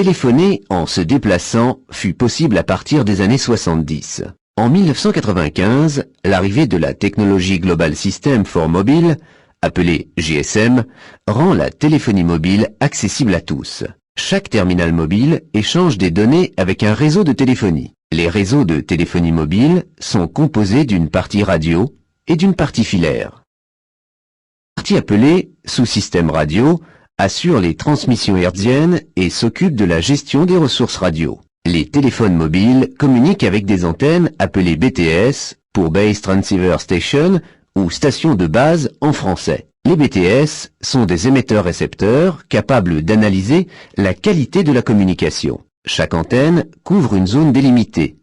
Téléphoner en se déplaçant fut possible à partir des années 70. En 1995, l'arrivée de la technologie Global System for Mobile, appelée GSM, rend la téléphonie mobile accessible à tous. Chaque terminal mobile échange des données avec un réseau de téléphonie. Les réseaux de téléphonie mobile sont composés d'une partie radio et d'une partie filaire. La partie appelée sous-système radio assure les transmissions hertziennes et s'occupe de la gestion des ressources radio. Les téléphones mobiles communiquent avec des antennes appelées BTS pour Base Transceiver Station ou station de base en français. Les BTS sont des émetteurs-récepteurs capables d'analyser la qualité de la communication. Chaque antenne couvre une zone délimitée.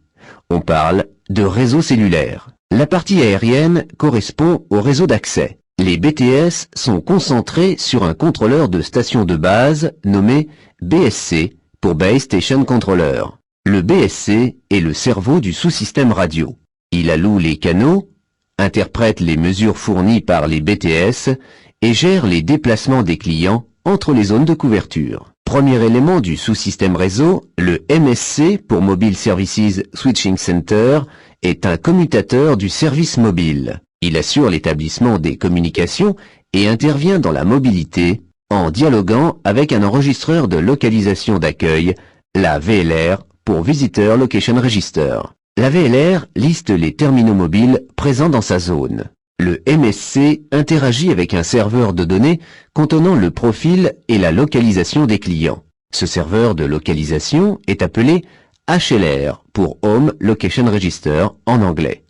On parle de réseau cellulaire. La partie aérienne correspond au réseau d'accès. Les BTS sont concentrés sur un contrôleur de station de base nommé BSC pour Base Station Controller. Le BSC est le cerveau du sous-système radio. Il alloue les canaux, interprète les mesures fournies par les BTS et gère les déplacements des clients entre les zones de couverture. Premier élément du sous-système réseau, le MSC pour Mobile Services Switching Center est un commutateur du service mobile. Il assure l'établissement des communications et intervient dans la mobilité en dialoguant avec un enregistreur de localisation d'accueil, la VLR pour Visitor Location Register. La VLR liste les terminaux mobiles présents dans sa zone. Le MSC interagit avec un serveur de données contenant le profil et la localisation des clients. Ce serveur de localisation est appelé HLR pour Home Location Register en anglais.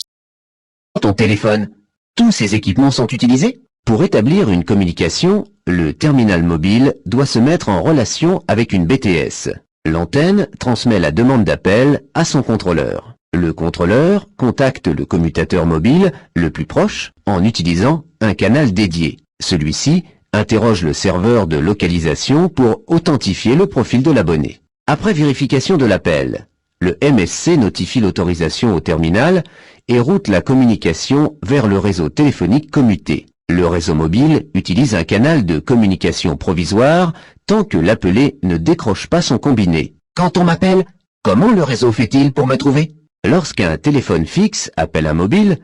Ton téléphone, tous ces équipements sont utilisés? Pour établir une communication, le terminal mobile doit se mettre en relation avec une BTS. L'antenne transmet la demande d'appel à son contrôleur. Le contrôleur contacte le commutateur mobile le plus proche en utilisant un canal dédié. Celui-ci interroge le serveur de localisation pour authentifier le profil de l'abonné. Après vérification de l'appel, le MSC notifie l'autorisation au terminal et route la communication vers le réseau téléphonique commuté. Le réseau mobile utilise un canal de communication provisoire tant que l'appelé ne décroche pas son combiné. Quand on m'appelle, comment le réseau fait-il pour me trouver? Lorsqu'un téléphone fixe appelle un mobile,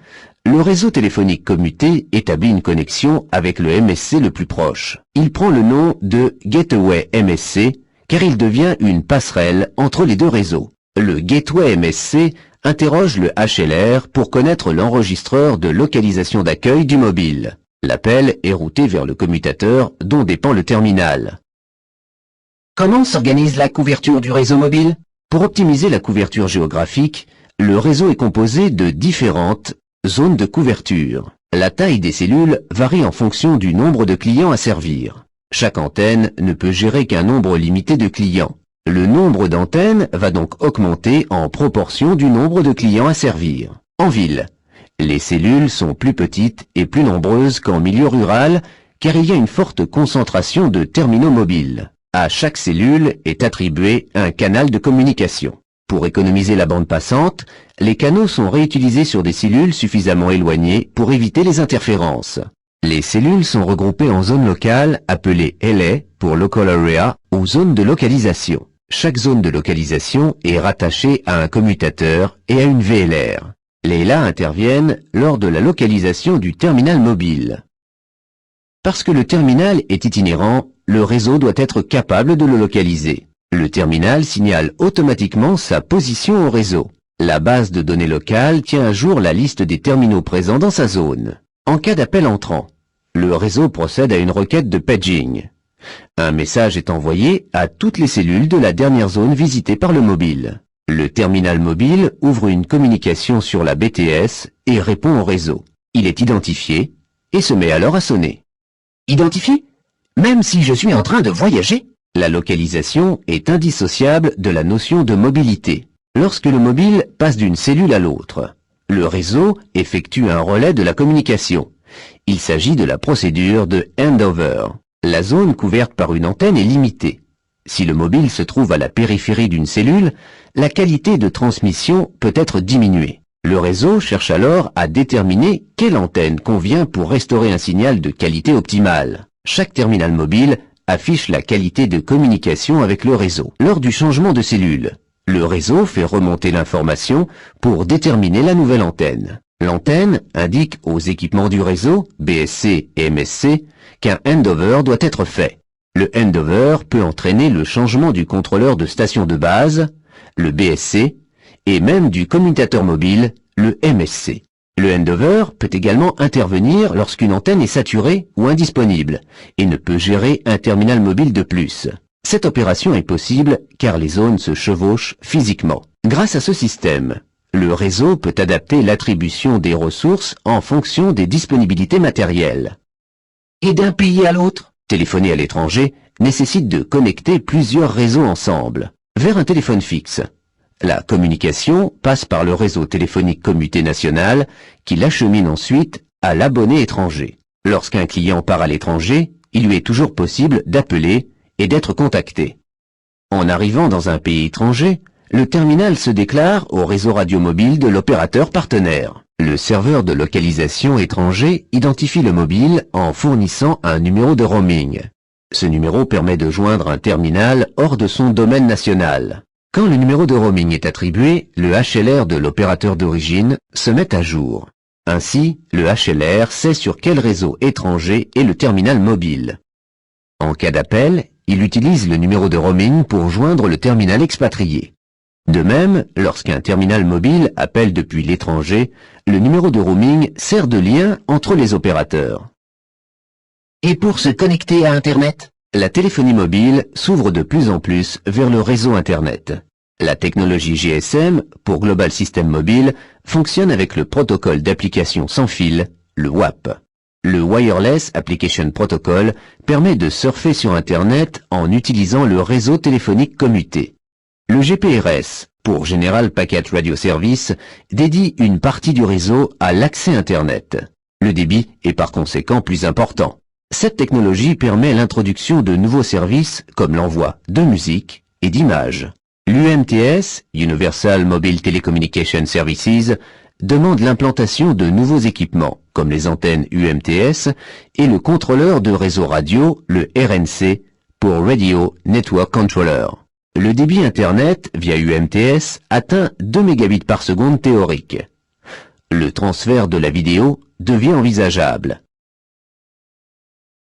le réseau téléphonique commuté établit une connexion avec le MSC le plus proche. Il prend le nom de Gateway MSC car il devient une passerelle entre les deux réseaux. Le Gateway MSC interroge le HLR pour connaître l'enregistreur de localisation d'accueil du mobile. L'appel est routé vers le commutateur dont dépend le terminal. Comment s'organise la couverture du réseau mobile? Pour optimiser la couverture géographique, le réseau est composé de différentes zones de couverture. La taille des cellules varie en fonction du nombre de clients à servir. Chaque antenne ne peut gérer qu'un nombre limité de clients. Le nombre d'antennes va donc augmenter en proportion du nombre de clients à servir. En ville, les cellules sont plus petites et plus nombreuses qu'en milieu rural car il y a une forte concentration de terminaux mobiles. À chaque cellule est attribué un canal de communication. Pour économiser la bande passante, les canaux sont réutilisés sur des cellules suffisamment éloignées pour éviter les interférences. Les cellules sont regroupées en zones locales appelées LA pour Local Area ou zones de localisation. Chaque zone de localisation est rattachée à un commutateur et à une VLR. Les LA interviennent lors de la localisation du terminal mobile. Parce que le terminal est itinérant, le réseau doit être capable de le localiser. Le terminal signale automatiquement sa position au réseau. La base de données locale tient à jour la liste des terminaux présents dans sa zone. En cas d'appel entrant, le réseau procède à une requête de paging. Un message est envoyé à toutes les cellules de la dernière zone visitée par le mobile. Le terminal mobile ouvre une communication sur la BTS et répond au réseau. Il est identifié et se met alors à sonner. Identifié? Même si je suis en train de voyager? La localisation est indissociable de la notion de mobilité. Lorsque le mobile passe d'une cellule à l'autre, le réseau effectue un relais de la communication. Il s'agit de la procédure de handover. La zone couverte par une antenne est limitée. Si le mobile se trouve à la périphérie d'une cellule, la qualité de transmission peut être diminuée. Le réseau cherche alors à déterminer quelle antenne convient pour restaurer un signal de qualité optimale. Chaque terminal mobile affiche la qualité de communication avec le réseau. Lors du changement de cellule, le réseau fait remonter l'information pour déterminer la nouvelle antenne. L'antenne indique aux équipements du réseau, BSC et MSC, qu'un handover doit être fait. Le handover peut entraîner le changement du contrôleur de station de base, le BSC, et même du commutateur mobile, le MSC. Le handover peut également intervenir lorsqu'une antenne est saturée ou indisponible et ne peut gérer un terminal mobile de plus. Cette opération est possible car les zones se chevauchent physiquement. Grâce à ce système, le réseau peut adapter l'attribution des ressources en fonction des disponibilités matérielles. Et d'un pays à l'autre? Téléphoner à l'étranger nécessite de connecter plusieurs réseaux ensemble, vers un téléphone fixe. La communication passe par le réseau téléphonique commuté national qui l'achemine ensuite à l'abonné étranger. Lorsqu'un client part à l'étranger, il lui est toujours possible d'appeler et d'être contacté. En arrivant dans un pays étranger, le terminal se déclare au réseau radiomobile de l'opérateur partenaire. Le serveur de localisation étranger identifie le mobile en fournissant un numéro de roaming. Ce numéro permet de joindre un terminal hors de son domaine national. Quand le numéro de roaming est attribué, le HLR de l'opérateur d'origine se met à jour. Ainsi, le HLR sait sur quel réseau étranger est le terminal mobile. En cas d'appel, il utilise le numéro de roaming pour joindre le terminal expatrié. De même, lorsqu'un terminal mobile appelle depuis l'étranger, le numéro de roaming sert de lien entre les opérateurs. Et pour se connecter à Internet? La téléphonie mobile s'ouvre de plus en plus vers le réseau Internet. La technologie GSM, pour Global System Mobile, fonctionne avec le protocole d'application sans fil, le WAP. Le Wireless Application Protocol permet de surfer sur Internet en utilisant le réseau téléphonique commuté. Le GPRS, pour General Packet Radio Service, dédie une partie du réseau à l'accès Internet. Le débit est par conséquent plus important. Cette technologie permet l'introduction de nouveaux services comme l'envoi de musique et d'images. L'UMTS, Universal Mobile Telecommunication Services, demande l'implantation de nouveaux équipements, comme les antennes UMTS et le contrôleur de réseau radio, le RNC, pour Radio Network Controller. Le débit Internet via UMTS atteint 2 mégabits par seconde théorique. Le transfert de la vidéo devient envisageable.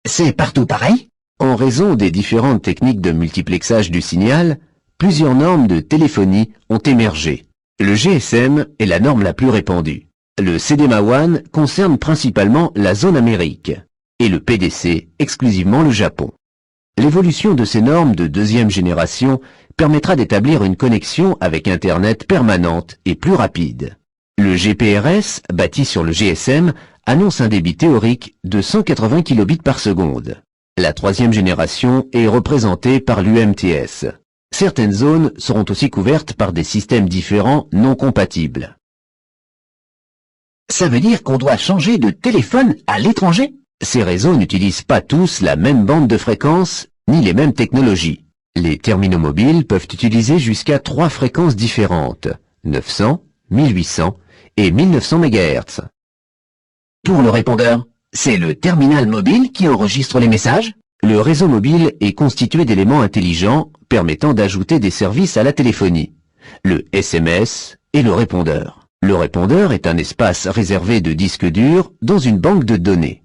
C'est partout pareil? En raison des différentes techniques de multiplexage du signal, plusieurs normes de téléphonie ont émergé. Le GSM est la norme la plus répandue. Le CDMA1 concerne principalement la zone Amérique et le PDC exclusivement le Japon. L'évolution de ces normes de deuxième génération permettra d'établir une connexion avec Internet permanente et plus rapide. Le GPRS, bâti sur le GSM, annonce un débit théorique de 180 kilobits par seconde. La troisième génération est représentée par l'UMTS. Certaines zones seront aussi couvertes par des systèmes différents non compatibles. Ça veut dire qu'on doit changer de téléphone à l'étranger? Ces réseaux n'utilisent pas tous la même bande de fréquence ni les mêmes technologies. Les terminaux mobiles peuvent utiliser jusqu'à 3 fréquences différentes, 900, 1800 et 1900 MHz. Pour le répondeur, c'est le terminal mobile qui enregistre les messages? Le réseau mobile est constitué d'éléments intelligents permettant d'ajouter des services à la téléphonie, le SMS et le répondeur. Le répondeur est un espace réservé de disques durs dans une banque de données.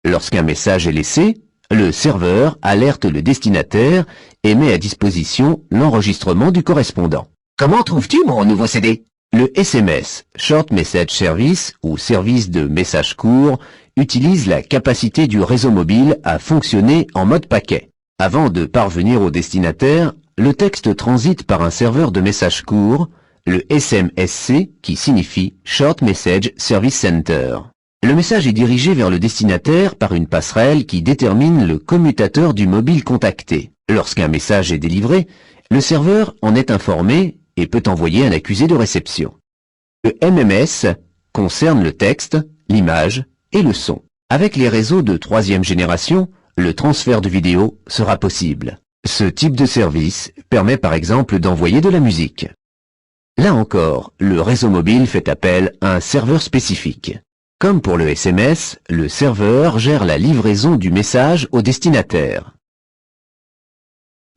Lorsqu'un message est laissé, le serveur alerte le destinataire et met à disposition l'enregistrement du correspondant. Comment trouves-tu mon nouveau CD? Le SMS, Short Message Service ou service de message court, utilise la capacité du réseau mobile à fonctionner en mode paquet. Avant de parvenir au destinataire, le texte transite par un serveur de message court, le SMSC, qui signifie Short Message Service Center. Le message est dirigé vers le destinataire par une passerelle qui détermine le commutateur du mobile contacté. Lorsqu'un message est délivré, le serveur en est informé et peut envoyer un accusé de réception. Le MMS concerne le texte, l'image et le son. Avec les réseaux de troisième génération, le transfert de vidéo sera possible. Ce type de service permet par exemple d'envoyer de la musique. Là encore, le réseau mobile fait appel à un serveur spécifique. Comme pour le SMS, le serveur gère la livraison du message au destinataire.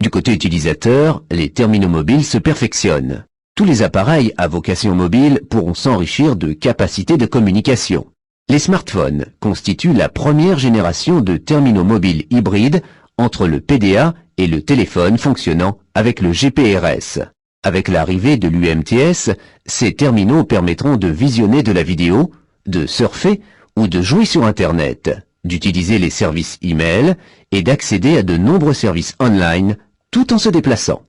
Du côté utilisateur, les terminaux mobiles se perfectionnent. Tous les appareils à vocation mobile pourront s'enrichir de capacités de communication. Les smartphones constituent la première génération de terminaux mobiles hybrides entre le PDA et le téléphone fonctionnant avec le GPRS. Avec l'arrivée de l'UMTS, ces terminaux permettront de visionner de la vidéo, de surfer ou de jouer sur Internet, d'utiliser les services e-mail et d'accéder à de nombreux services online tout en se déplaçant.